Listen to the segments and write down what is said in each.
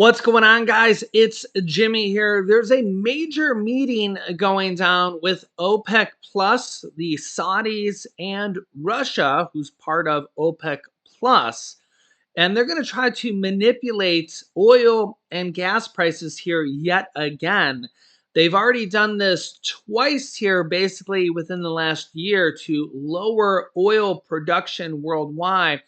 What's going on, guys? It's Jimmy here. There's a major meeting going down with OPEC Plus, the Saudis, and Russia, who's part of OPEC Plus. And they're going to try to manipulate oil and gas prices here yet again. They've already done this twice here, basically within the last year, to lower oil production worldwide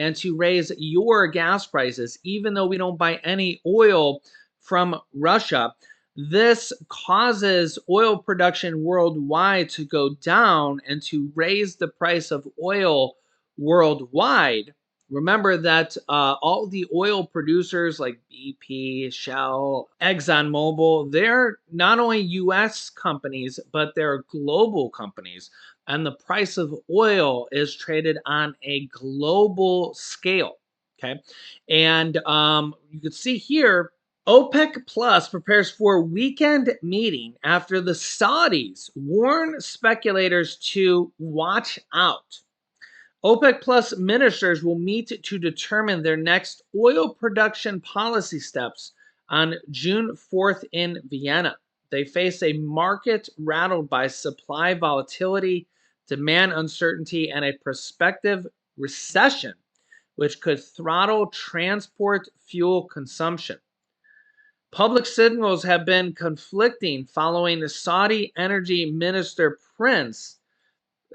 and to raise your gas prices, even though we don't buy any oil from Russia. This causes oil production worldwide to go down and to raise the price of oil worldwide. Remember that all the oil producers like BP, Shell, ExxonMobil, they're not only US companies, but they're global companies. And the price of oil is traded on a global scale. Okay. And you can see here, OPEC Plus prepares for a weekend meeting after the Saudis warn speculators to watch out. OPEC Plus ministers will meet to determine their next oil production policy steps on June 4th in Vienna. They face a market rattled by supply volatility, demand uncertainty, and a prospective recession, which could throttle transport fuel consumption. Public signals have been conflicting following the Saudi energy minister Prince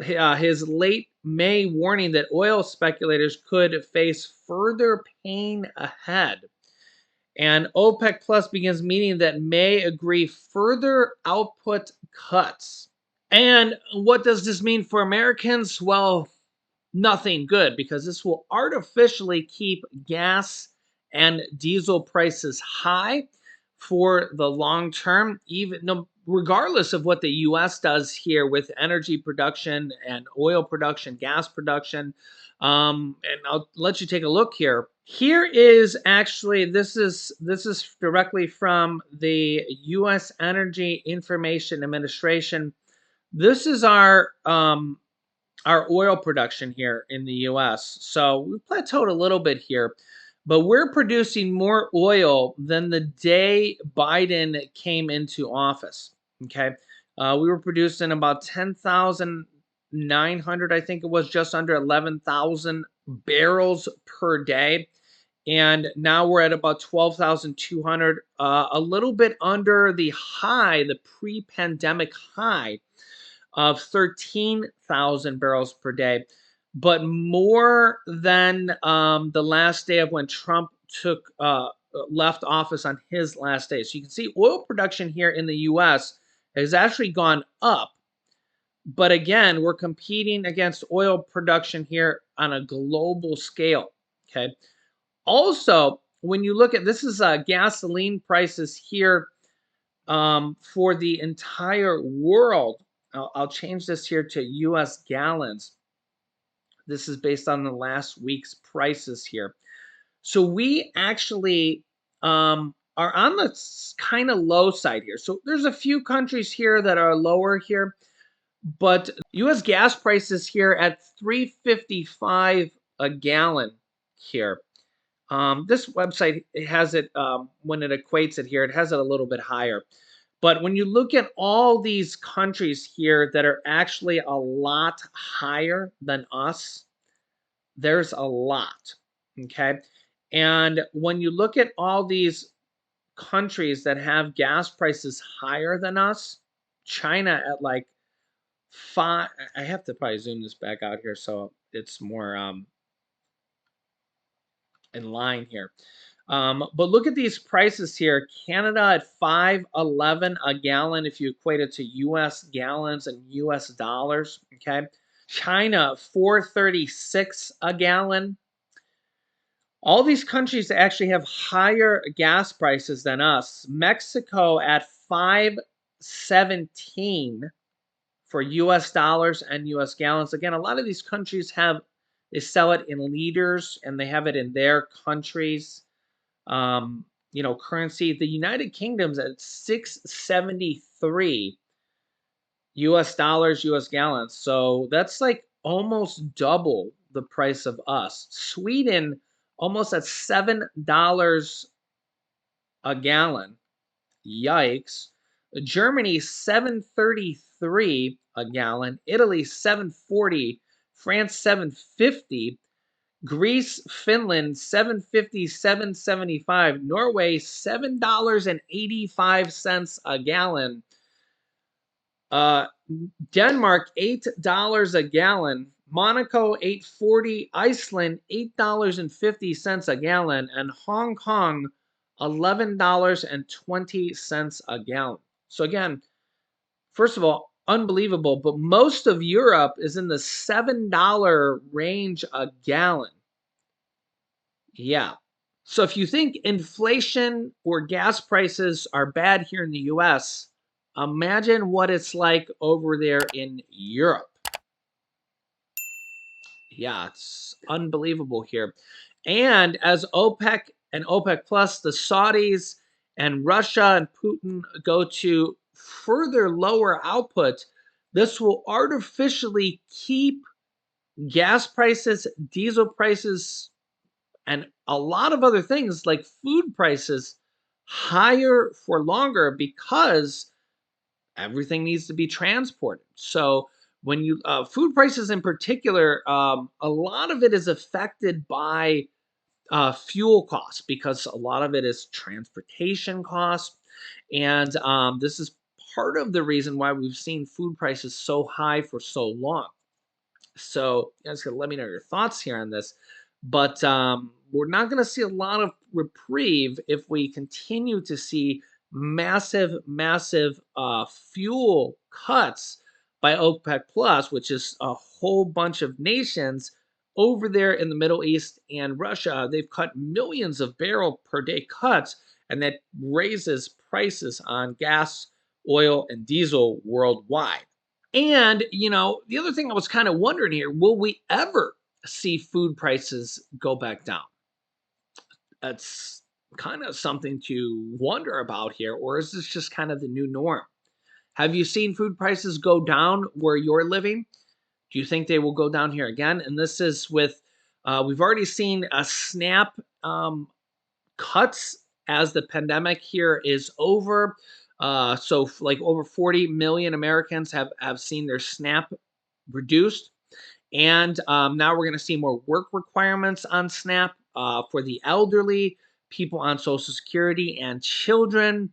his late May warning that oil speculators could face further pain ahead. And OPEC Plus begins meeting that may agree further output cuts. And what does this mean for Americans? Well, nothing good, because this will artificially keep gas and diesel prices high for the long term, even no, regardless of what the US does here with energy production and oil production, gas production. And I'll let you take a look here. Here is actually this is directly from the US Energy Information Administration. This is our oil production here in the US. So we plateaued a little bit here, but we're producing more oil than the day Biden came into office. Okay. We were producing about 10,900, I think it was, just under 11,000 barrels per day. And now we're at about 12,200, a little bit under the high, the pre pandemic high of 13,000 barrels per day, but more than the last day of when Trump left office on his last day. So you can see oil production here in the U.S. has actually gone up, but again, we're competing against oil production here on a global scale. Okay. Also, when you look at this, is gasoline prices here for the entire world. I'll change this here to US gallons. This is based on the last week's prices here. So we actually are on the kind of low side here. So there's a few countries here that are lower here, but US gas prices here at $3.55 a gallon here. This website, it has it when it equates it here, it has it a little bit higher. But when you look at all these countries here that are actually a lot higher than us, there's a lot. Okay. And when you look at all these countries that have gas prices higher than us, China at like five, I have to probably zoom this back out here so it's more in line here. But look at these prices here. Canada at $5.11 a gallon if you equate it to US gallons and US dollars. Okay. China $4.36 a gallon. All these countries actually have higher gas prices than us. Mexico at $5.17 for US dollars and US gallons. Again, a lot of these countries they sell it in liters and they have it in their countries. Currency. The United Kingdom's at 673 US dollars, US gallons. So that's like almost double the price of us. Sweden almost at $7 a gallon. Yikes. Germany 7.33 a gallon, Italy 7.40, France 7.50, Greece, Finland 7.50, 7.75, Norway $7.85 a gallon. Uh, Denmark $8 a gallon, Monaco 8.40, Iceland $8.50 a gallon, and Hong Kong $11.20 a gallon. So again, first of all, unbelievable, but most of Europe is in the $7 range a gallon. Yeah. So if you think inflation or gas prices are bad here in the US, imagine what it's like over there in Europe. Yeah, it's unbelievable here. And as OPEC and OPEC Plus, the Saudis and Russia and Putin go to further lower output, this will artificially keep gas prices, diesel prices, and a lot of other things like food prices higher for longer because everything needs to be transported. So when you food prices in particular, a lot of it is affected by fuel costs because a lot of it is transportation costs, and this is part of the reason why we've seen food prices so high for so long. So you guys can let me know your thoughts here on this. But we're not going to see a lot of reprieve if we continue to see massive fuel cuts by OPEC Plus, which is a whole bunch of nations over there in the Middle East and Russia. They've cut millions of barrel per day cuts, and that raises prices on gas, oil, and diesel worldwide. And, the other thing I was kind of wondering here, will we ever see food prices go back down? That's kind of something to wonder about here, or is this just kind of the new norm? Have you seen food prices go down where you're living? Do you think they will go down here again? And this is with, we've already seen a SNAP cuts as the pandemic here is over. So like over 40 million Americans have seen their SNAP reduced. And now we're going to see more work requirements on SNAP for the elderly, people on Social Security, and children.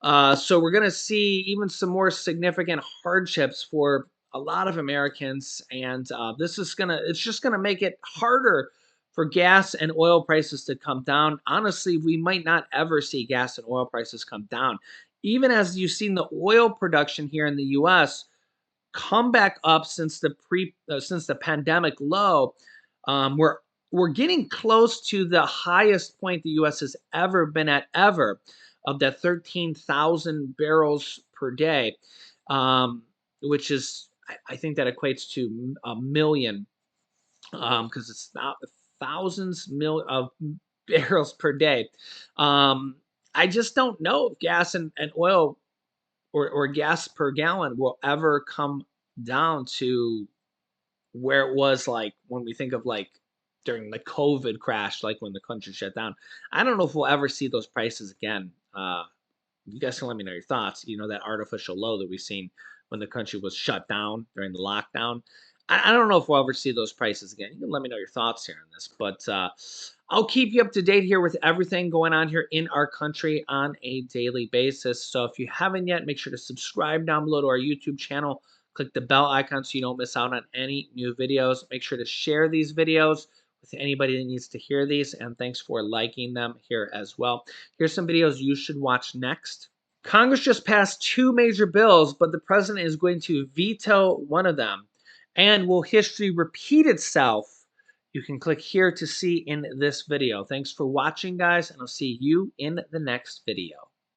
So we're going to see even some more significant hardships for a lot of Americans, and it's just gonna make it harder for gas and oil prices to come down. Honestly, we might not ever see gas and oil prices come down, even as you've seen the oil production here in the U.S. come back up since the pandemic low. We're getting close to the highest point the U.S. has ever been at ever, of that 13,000 barrels per day, which is I think that equates to a million, because it's not thousands of barrels per day. I just don't know if gas and oil or gas per gallon will ever come down to where it was like when we think of like during the COVID crash, like when the country shut down. I don't know if we'll ever see those prices again. You guys can let me know your thoughts. That artificial low that we've seen when the country was shut down during the lockdown. I don't know if we'll ever see those prices again. You can let me know your thoughts here on this, but I'll keep you up to date here with everything going on here in our country on a daily basis. So if you haven't yet, make sure to subscribe down below to our YouTube channel. Click the bell icon so you don't miss out on any new videos. Make sure to share these videos with anybody that needs to hear these, and thanks for liking them here as well. Here's some videos you should watch next. Congress just passed two major bills, but the president is going to veto one of them. And will history repeat itself? You can click here to see in this video. Thanks for watching, guys, and I'll see you in the next video.